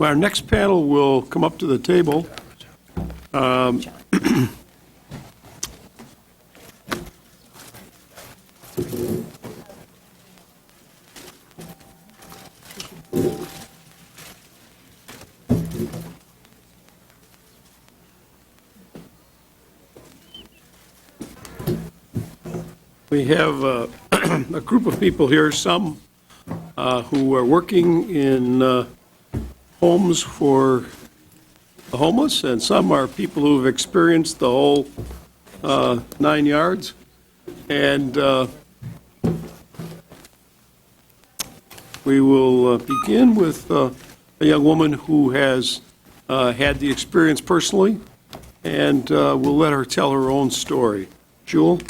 Our next panel will come up to the table. We have a group of people here, some who are working in homes for the homeless, and some are people who have experienced the whole 9 yards. And we will begin with a young woman who has had the experience personally, and we'll let her tell her own story. Jewel?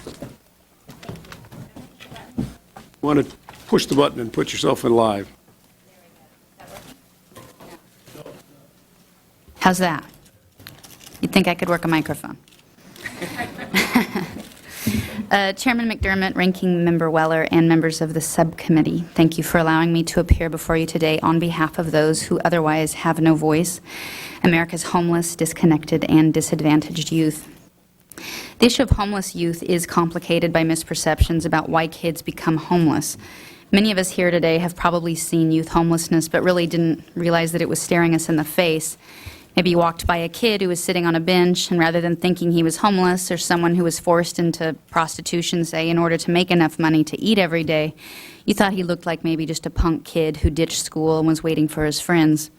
Want to push the button and put yourself in live. How's that? You'd think I could work a microphone. Chairman McDermott, Ranking Member Weller, and members of the subcommittee, thank you for allowing me to appear before you today on behalf of those who otherwise have no voice, America's homeless, disconnected, and disadvantaged youth. The issue of homeless youth is complicated by misperceptions about why kids become homeless. Many of us here today have probably seen youth homelessness, but really didn't realize that it was staring us in the face. Maybe you walked by a kid who was sitting on a bench, and rather than thinking he was homeless or someone who was forced into prostitution, say, in order to make enough money to eat every day, you thought he looked like maybe just a punk kid who ditched school and was waiting for his friends.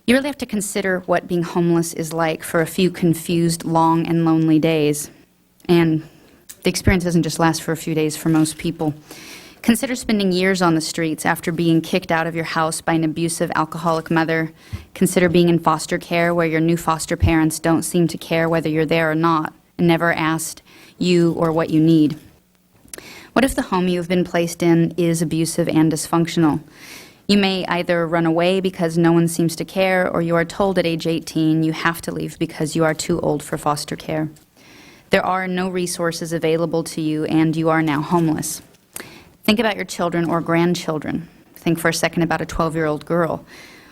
You really have to consider what being homeless is like for a few confused, long, and lonely days. And the experience doesn't just last for a few days for most people. Consider spending years on the streets after being kicked out of your house by an abusive alcoholic mother. Consider being in foster care where your new foster parents don't seem to care whether you're there or not and never asked you or what you need. What if the home you have been placed in is abusive and dysfunctional? You may either run away because no one seems to care, or you are told at age 18 you have to leave because you are too old for foster care. There are no resources available to you, and you are now homeless. Think about your children or grandchildren. Think for a second about a 12-year-old girl.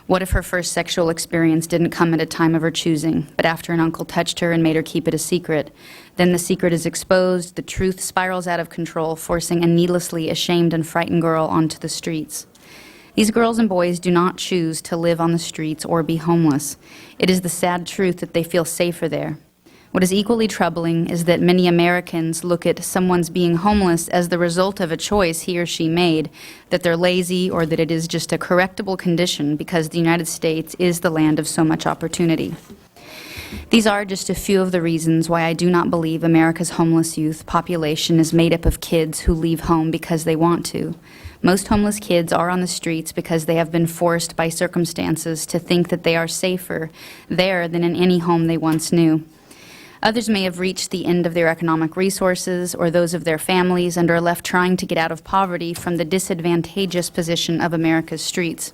What if her first sexual experience didn't come at a time of her choosing, but after an uncle touched her and made her keep it a secret? Then the secret is exposed, the truth spirals out of control, forcing a needlessly ashamed and frightened girl onto the streets. These girls and boys do not choose to live on the streets or be homeless. It is the sad truth that they feel safer there. What is equally troubling is that many Americans look at someone's being homeless as the result of a choice he or she made, that they're lazy or that it is just a correctable condition because the United States is the land of so much opportunity. These are just a few of the reasons why I do not believe America's homeless youth population is made up of kids who leave home because they want to. Most homeless kids are on the streets because they have been forced by circumstances to think that they are safer there than in any home they once knew. Others may have reached the end of their economic resources or those of their families and are left trying to get out of poverty from the disadvantageous position of America's streets.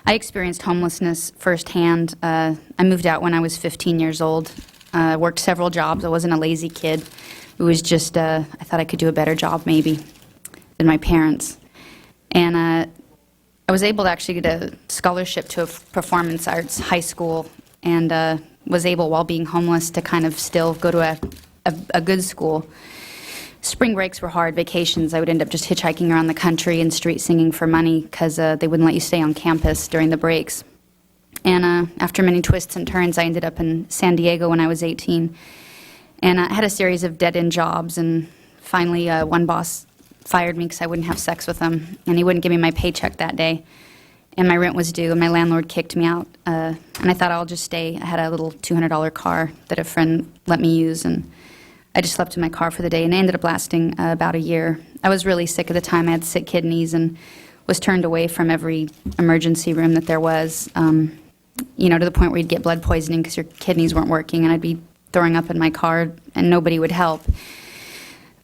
I experienced homelessness firsthand. I moved out when I was 15 years old. Worked several jobs. I wasn't a lazy kid. It was just, I thought I could do a better job maybe than my parents. And I was able to actually get a scholarship to a performance arts high school, and was able, while being homeless, to kind of still go to a good school. Spring breaks were hard. Vacations, I would end up just hitchhiking around the country and street singing for money because they wouldn't let you stay on campus during the breaks. And after many twists and turns, I ended up in San Diego when I was 18. And I had a series of dead-end jobs, and finally one boss fired me because I wouldn't have sex with him, and he wouldn't give me my paycheck that day. And my rent was due, and my landlord kicked me out. And I thought I'll just stay. I had a little $200 car that a friend let me use, and I just slept in my car for the day, and it ended up lasting about a year. I was really sick at the time. I had sick kidneys and was turned away from every emergency room that there was, you know, to the point where you'd get blood poisoning because your kidneys weren't working, and I'd be throwing up in my car, and nobody would help.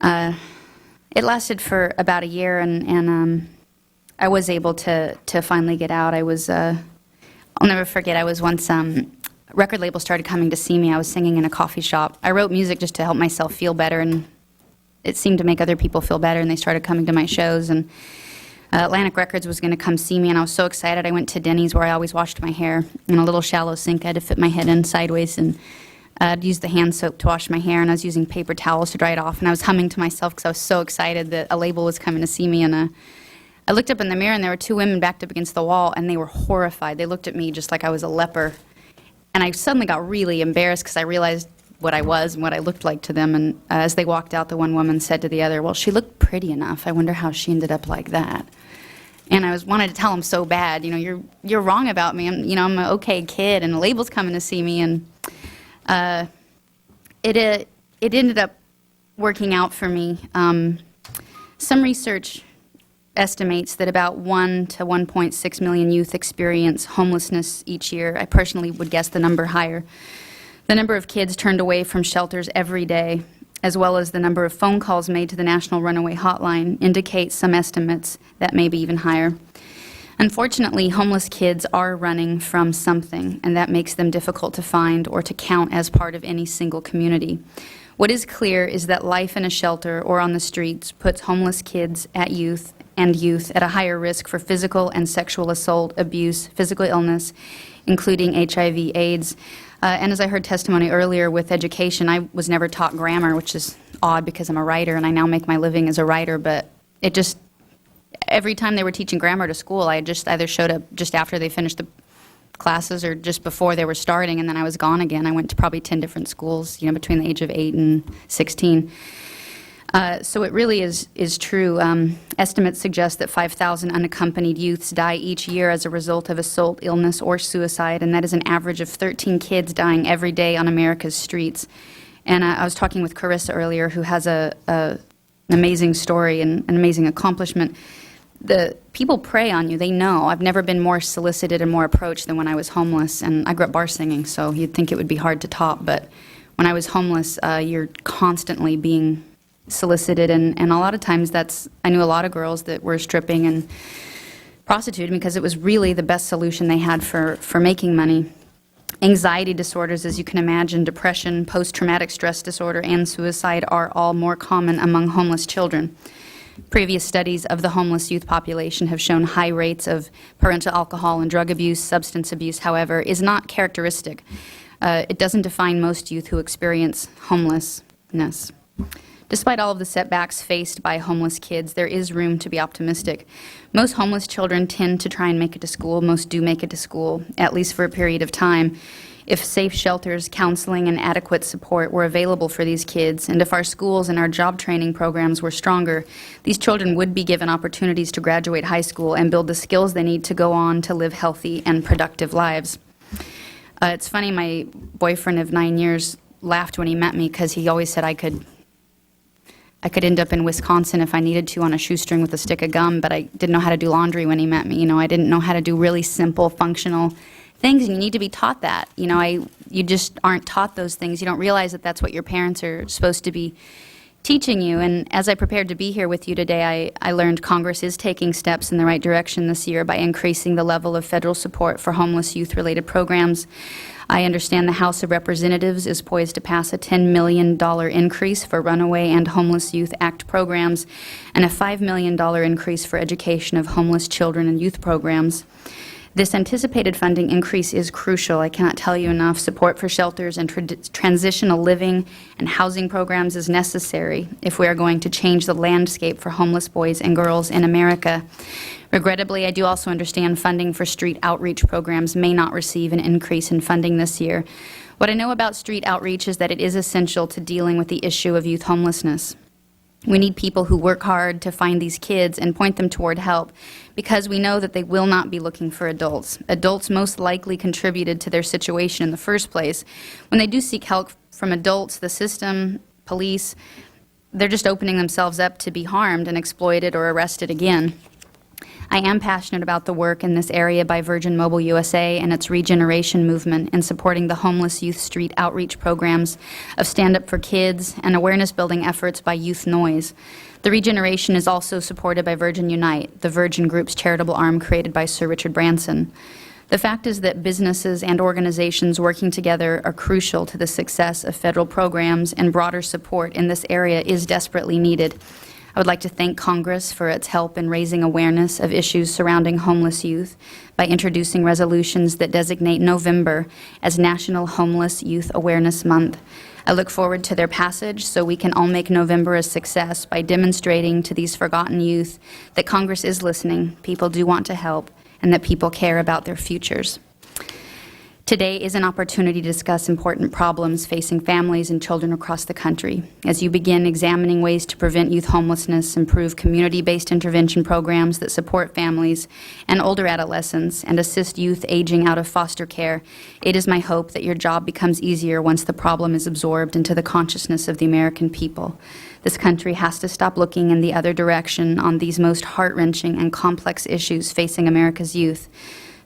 It lasted for about a year, and I was able to finally get out. I was, I'll never forget, I was once, record label started coming to see me. I was singing in a coffee shop. I wrote music just to help myself feel better, and it seemed to make other people feel better, and they started coming to my shows. And Atlantic Records was going to come see me, and I was so excited. I went to Denny's, where I always washed my hair, in a little shallow sink. I had to fit my head in sideways, and I'd use the hand soap to wash my hair, and I was using paper towels to dry it off, and I was humming to myself because I was so excited that a label was coming to see me. And I looked up in the mirror, and there were two women backed up against the wall, and they were horrified. They looked at me just like I was a leper. And I suddenly got really embarrassed because I realized what I was and what I looked like to them. And as they walked out, the one woman said to the other, "Well, she looked pretty enough. I wonder how she ended up like that." And I wanted to tell them so bad, you're wrong about me. I'm an okay kid, and the label's coming to see me. And it ended up working out for me. Some research estimates that about 1 to 1.6 million youth experience homelessness each year. I personally would guess the number higher. The number of kids turned away from shelters every day, as well as the number of phone calls made to the National Runaway Hotline, indicate some estimates that may be even higher. Unfortunately, homeless kids are running from something, and that makes them difficult to find or to count as part of any single community. What is clear is that life in a shelter or on the streets puts homeless kids at youth at a higher risk for physical and sexual assault, abuse, physical illness, including HIV, AIDS. And as I heard testimony earlier with education, I was never taught grammar, which is odd because I'm a writer and I now make my living as a writer, but it just, every time they were teaching grammar to school, I just either showed up just after they finished the classes or just before they were starting, and then I was gone again. I went to probably 10 different schools, between the age of 8 and 16. So it really is true. Estimates suggest that 5,000 unaccompanied youths die each year as a result of assault, illness, or suicide, and that is an average of 13 kids dying every day on America's streets. And I was talking with Carissa earlier, who has an amazing story and an amazing accomplishment. The people prey on you. They know. I've never been more solicited and more approached than when I was homeless, and I grew up bar singing, so you'd think it would be hard to top, but when I was homeless, you're constantly being solicited, and a lot of times I knew a lot of girls that were stripping and prostituting because it was really the best solution they had for making money. Anxiety disorders, as you can imagine, depression, post-traumatic stress disorder, and suicide are all more common among homeless children. Previous studies of the homeless youth population have shown high rates of parental alcohol and drug abuse. Substance abuse, however, is not characteristic. It doesn't define most youth who experience homelessness. Despite all of the setbacks faced by homeless kids, there is room to be optimistic. Most homeless children tend to try and make it to school. Most do make it to school, at least for a period of time. If safe shelters, counseling, and adequate support were available for these kids, and if our schools and our job training programs were stronger, these children would be given opportunities to graduate high school and build the skills they need to go on to live healthy and productive lives. It's funny, my boyfriend of 9 years laughed when he met me because he always said I could end up in Wisconsin if I needed to on a shoestring with a stick of gum, but I didn't know how to do laundry when he met me. I didn't know how to do really simple, functional things, and you need to be taught that. You just aren't taught those things. You don't realize that that's what your parents are supposed to be teaching you. And as I prepared to be here with you today, I learned Congress is taking steps in the right direction this year by increasing the level of federal support for homeless youth-related programs. I understand the House of Representatives is poised to pass a $10 million increase for Runaway and Homeless Youth Act programs and a $5 million increase for education of homeless children and youth programs. This anticipated funding increase is crucial. I cannot tell you enough. Support for shelters and transitional living and housing programs is necessary if we are going to change the landscape for homeless boys and girls in America. Regrettably, I do also understand funding for street outreach programs may not receive an increase in funding this year. What I know about street outreach is that it is essential to dealing with the issue of youth homelessness. We need people who work hard to find these kids and point them toward help, because we know that they will not be looking for adults. Adults most likely contributed to their situation in the first place. When they do seek help from adults, the system, police, they're just opening themselves up to be harmed and exploited or arrested again. I am passionate about the work in this area by Virgin Mobile USA and its regeneration movement in supporting the homeless youth street outreach programs of Stand Up for Kids and awareness-building efforts by Youth Noise. The regeneration is also supported by Virgin Unite, the Virgin Group's charitable arm created by Sir Richard Branson. The fact is that businesses and organizations working together are crucial to the success of federal programs, and broader support in this area is desperately needed. I would like to thank Congress for its help in raising awareness of issues surrounding homeless youth by introducing resolutions that designate November as National Homeless Youth Awareness Month. I look forward to their passage so we can all make November a success by demonstrating to these forgotten youth that Congress is listening, people do want to help, and that people care about their futures. Today is an opportunity to discuss important problems facing families and children across the country. As you begin examining ways to prevent youth homelessness, improve community-based intervention programs that support families and older adolescents, and assist youth aging out of foster care, it is my hope that your job becomes easier once the problem is absorbed into the consciousness of the American people. This country has to stop looking in the other direction on these most heart-wrenching and complex issues facing America's youth.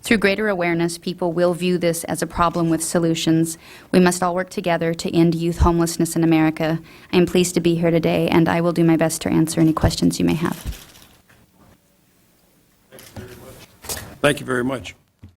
Through greater awareness, people will view this as a problem with solutions. We must all work together to end youth homelessness in America. I am pleased to be here today, and I will do my best to answer any questions you may have. Thank you very much.